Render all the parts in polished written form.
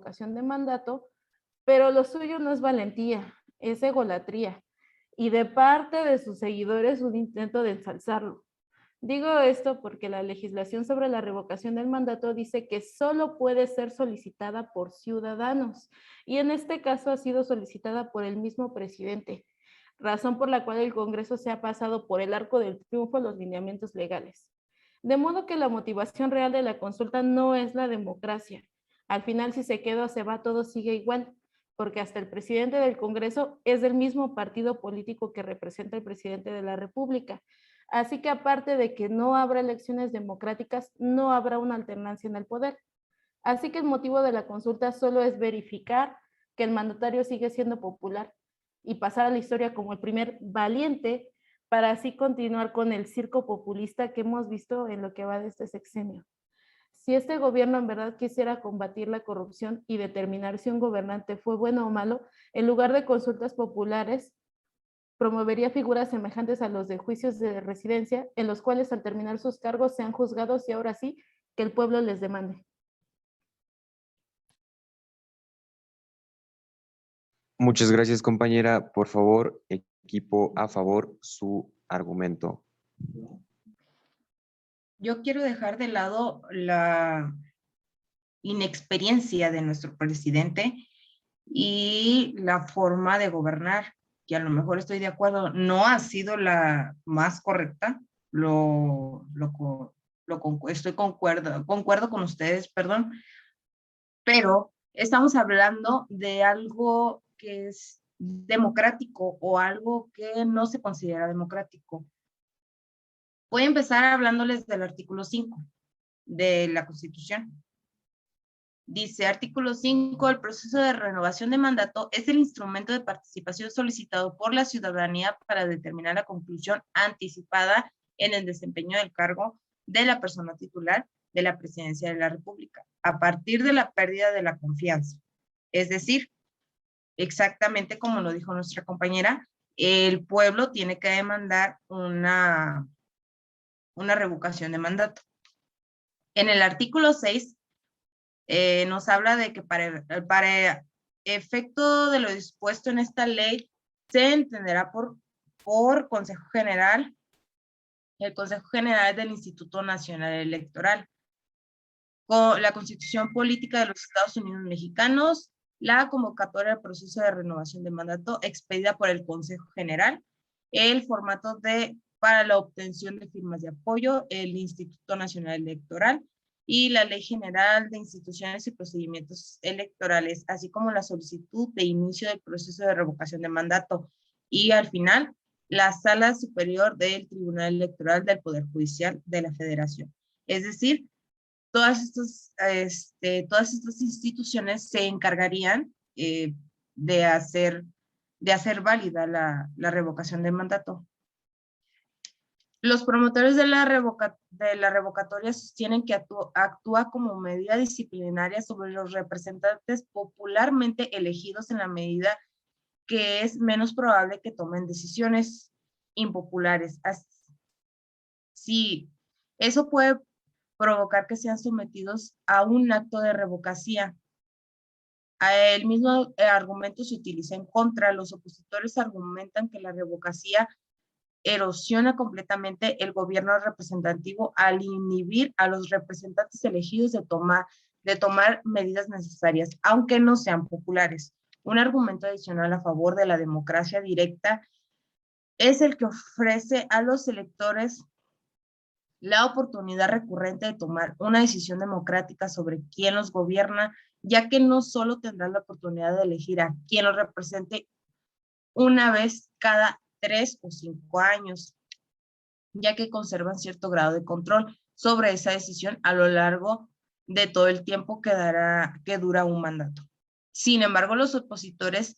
revocación de mandato, pero lo suyo no es valentía, es egolatría, y de parte de sus seguidores un intento de ensalzarlo. Digo esto porque la legislación sobre la revocación del mandato dice que solo puede ser solicitada por ciudadanos, y en este caso ha sido solicitada por el mismo presidente, razón por la cual el Congreso se ha pasado por el arco del triunfo los lineamientos legales. De modo que la motivación real de la consulta no es la democracia. Al final, si se queda o se va, todo sigue igual, porque hasta el presidente del Congreso es del mismo partido político que representa el presidente de la República. Así que aparte de que no habrá elecciones democráticas, no habrá una alternancia en el poder. Así que el motivo de la consulta solo es verificar que el mandatario sigue siendo popular y pasar a la historia como el primer valiente para así continuar con el circo populista que hemos visto en lo que va de este sexenio. Si este gobierno en verdad quisiera combatir la corrupción y determinar si un gobernante fue bueno o malo, en lugar de consultas populares, promovería figuras semejantes a los de juicios de residencia, en los cuales al terminar sus cargos sean juzgados y ahora sí que el pueblo les demande. Muchas gracias, compañera. Por favor, equipo a favor, su argumento. Yo quiero dejar de lado la inexperiencia de nuestro presidente y la forma de gobernar, que a lo mejor estoy de acuerdo, no ha sido la más correcta, concuerdo con ustedes, perdón, pero estamos hablando de algo que es democrático o algo que no se considera democrático. Voy a empezar hablándoles del artículo 5 de la Constitución. Dice, artículo 5, el proceso de renovación de mandato es el instrumento de participación solicitado por la ciudadanía para determinar la conclusión anticipada en el desempeño del cargo de la persona titular de la presidencia de la República, a partir de la pérdida de la confianza. Es decir, exactamente como lo dijo nuestra compañera, el pueblo tiene que demandar una revocación de mandato. En el artículo 6, nos habla de que para efecto de lo dispuesto en esta ley, se entenderá por Consejo General, el Consejo General del Instituto Nacional Electoral, con la Constitución Política de los Estados Unidos Mexicanos, la convocatoria del proceso de renovación de mandato expedida por el Consejo General, el formato para la obtención de firmas de apoyo, el Instituto Nacional Electoral, y la Ley General de Instituciones y Procedimientos Electorales, así como la solicitud de inicio del proceso de revocación de mandato. Y al final, la Sala Superior del Tribunal Electoral del Poder Judicial de la Federación. Es decir, todas estas instituciones se encargarían de hacer válida la revocación de mandato. Los promotores de la revocatoria sostienen que actúa como medida disciplinaria sobre los representantes popularmente elegidos en la medida que es menos probable que tomen decisiones impopulares. Sí, eso puede provocar que sean sometidos a un acto de revocación. El mismo argumento se utiliza en contra. Los opositores argumentan que la revocación erosiona completamente el gobierno representativo al inhibir a los representantes elegidos de tomar medidas necesarias, aunque no sean populares. Un argumento adicional a favor de la democracia directa es el que ofrece a los electores la oportunidad recurrente de tomar una decisión democrática sobre quién los gobierna, ya que no solo tendrán la oportunidad de elegir a quien los represente una vez cada 3 o 5 años, ya que conservan cierto grado de control sobre esa decisión a lo largo de todo el tiempo que dura un mandato. Sin embargo, los opositores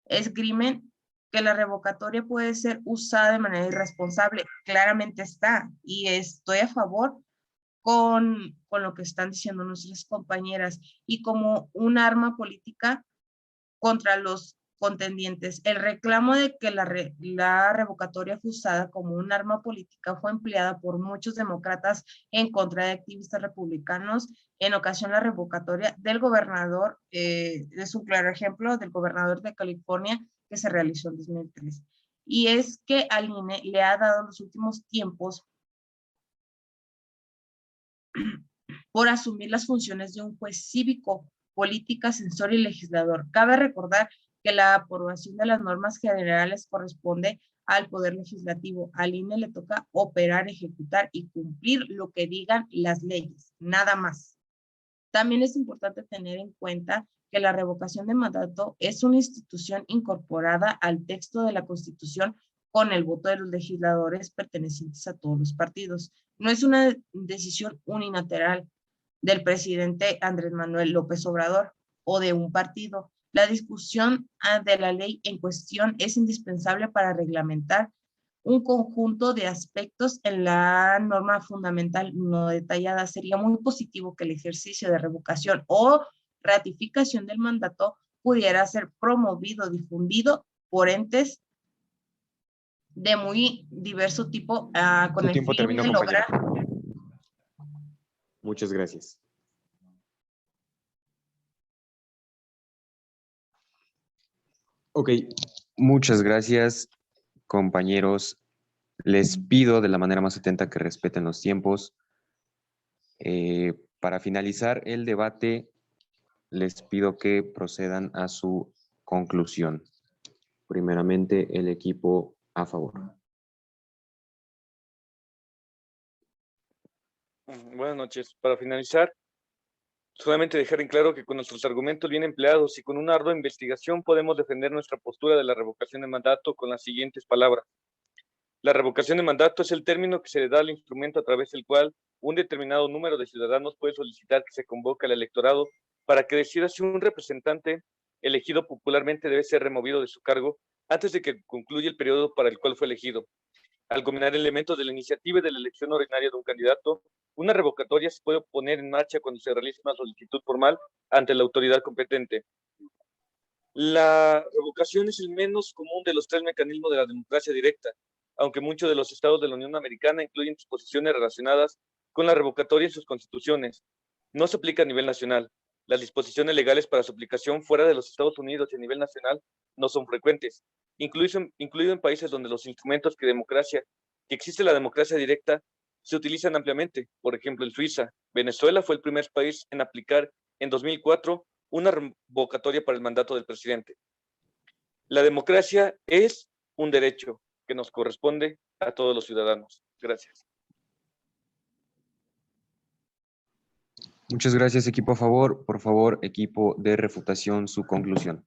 esgrimen que la revocatoria puede ser usada de manera irresponsable. Claramente está, y estoy a favor con lo que están diciendo nuestras compañeras, y como un arma política contra los contendientes. El reclamo de que la revocatoria fue usada como un arma política fue empleada por muchos demócratas en contra de activistas republicanos. En ocasión, la revocatoria del gobernador, es un claro ejemplo del gobernador de California que se realizó en 2003. Y es que al INE le ha dado en los últimos tiempos por asumir las funciones de un juez cívico, política, censor y legislador. Cabe recordar que la aprobación de las normas generales corresponde al Poder Legislativo. Al INE le toca operar, ejecutar y cumplir lo que digan las leyes, nada más. También es importante tener en cuenta que la revocación de mandato es una institución incorporada al texto de la Constitución con el voto de los legisladores pertenecientes a todos los partidos. No es una decisión unilateral del presidente Andrés Manuel López Obrador o de un partido. La discusión de la ley en cuestión es indispensable para reglamentar un conjunto de aspectos en la norma fundamental no detallada. Sería muy positivo que el ejercicio de revocación o ratificación del mandato pudiera ser promovido, difundido por entes de muy diverso tipo con Su el tiempo fin terminó, de compañera. lograr. Muchas gracias. Ok, muchas gracias, compañeros. Les pido de la manera más atenta que respeten los tiempos. Para finalizar el debate, les pido que procedan a su conclusión. Primeramente, el equipo a favor. Buenas noches. Para finalizar, solamente dejar en claro que con nuestros argumentos bien empleados y con una ardua investigación podemos defender nuestra postura de la revocación de mandato con las siguientes palabras. La revocación de mandato es el término que se le da al instrumento a través del cual un determinado número de ciudadanos puede solicitar que se convoque al electorado para que decida si un representante elegido popularmente debe ser removido de su cargo antes de que concluya el periodo para el cual fue elegido. Al combinar elementos de la iniciativa y de la elección ordinaria de un candidato, una revocatoria se puede poner en marcha cuando se realiza una solicitud formal ante la autoridad competente. La revocación es el menos común de los tres mecanismos de la democracia directa, aunque muchos de los estados de la Unión Americana incluyen disposiciones relacionadas con la revocatoria en sus constituciones. No se aplica a nivel nacional. Las disposiciones legales para su aplicación fuera de los Estados Unidos y a nivel nacional no son frecuentes, incluido en países donde los instrumentos que existe la democracia directa se utilizan ampliamente. Por ejemplo, en Suiza. Venezuela fue el primer país en aplicar en 2004 una revocatoria para el mandato del presidente. La democracia es un derecho que nos corresponde a todos los ciudadanos. Gracias. Muchas gracias, equipo a favor. Por favor, equipo de refutación, su conclusión.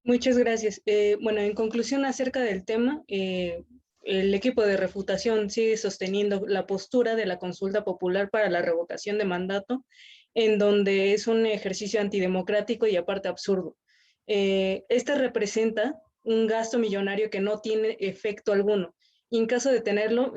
Muchas gracias. Bueno, en conclusión acerca del tema, el equipo de refutación sigue sosteniendo la postura de la consulta popular para la revocación de mandato, en donde es un ejercicio antidemocrático y aparte absurdo. Esta representa un gasto millonario que no tiene efecto alguno. Y en caso de tenerlo,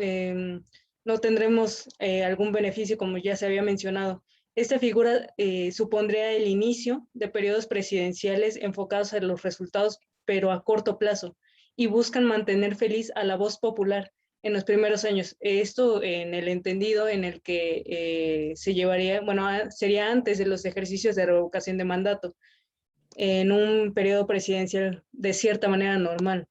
no tendremos algún beneficio, como ya se había mencionado. Esta figura supondría el inicio de periodos presidenciales enfocados en los resultados, pero a corto plazo, y buscan mantener feliz a la voz popular en los primeros años. Esto en el entendido en el que se llevaría, bueno, sería antes de los ejercicios de revocación de mandato, en un periodo presidencial de cierta manera normal,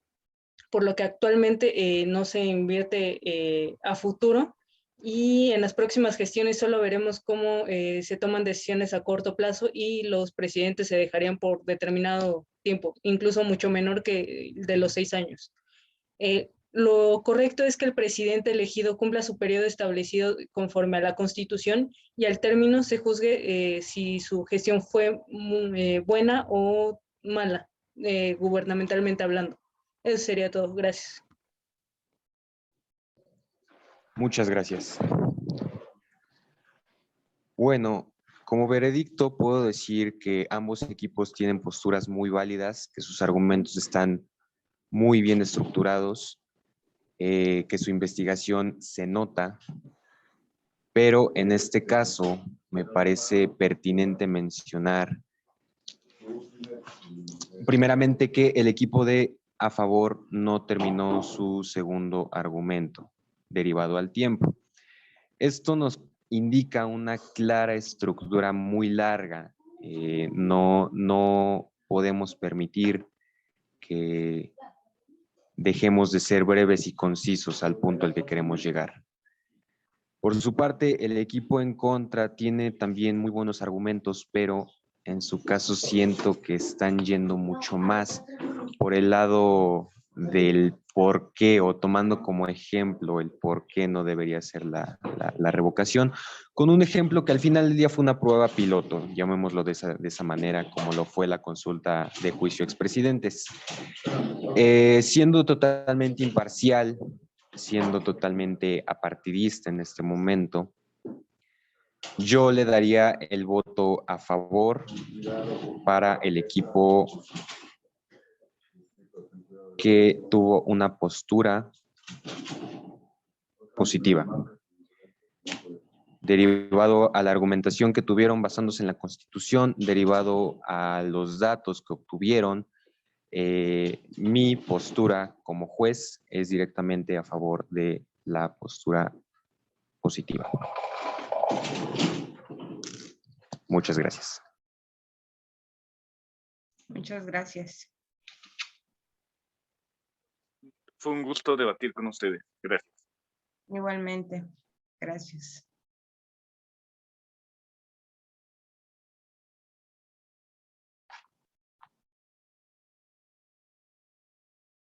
por lo que actualmente no se invierte a futuro. Y en las próximas gestiones solo veremos cómo se toman decisiones a corto plazo y los presidentes se dejarían por determinado tiempo, incluso mucho menor que de los 6 años. Lo correcto es que el presidente elegido cumpla su periodo establecido conforme a la Constitución y al término se juzgue si su gestión fue buena o mala, gubernamentalmente hablando. Eso sería todo. Gracias. Muchas gracias. Bueno, como veredicto puedo decir que ambos equipos tienen posturas muy válidas, que sus argumentos están muy bien estructurados, que su investigación se nota, pero en este caso me parece pertinente mencionar Primeramente que el equipo de a favor no terminó su segundo argumento, derivado al tiempo. Esto nos indica una clara estructura muy larga. No podemos permitir que dejemos de ser breves y concisos al punto al que queremos llegar. Por su parte, el equipo en contra tiene también muy buenos argumentos, pero en su caso siento que están yendo mucho más por el lado del por qué, o tomando como ejemplo el por qué no debería ser la revocación, con un ejemplo que al final del día fue una prueba piloto, llamémoslo de esa manera, como lo fue la consulta de juicio a expresidentes. Siendo totalmente imparcial, siendo totalmente apartidista en este momento, yo le daría el voto a favor para el equipo que tuvo una postura positiva, derivado a la argumentación que tuvieron basándose en la Constitución, derivado a los datos que obtuvieron. Mi postura como juez es directamente a favor de la postura positiva. Muchas gracias. Muchas gracias. Fue un gusto debatir con ustedes. Gracias. Igualmente. Gracias.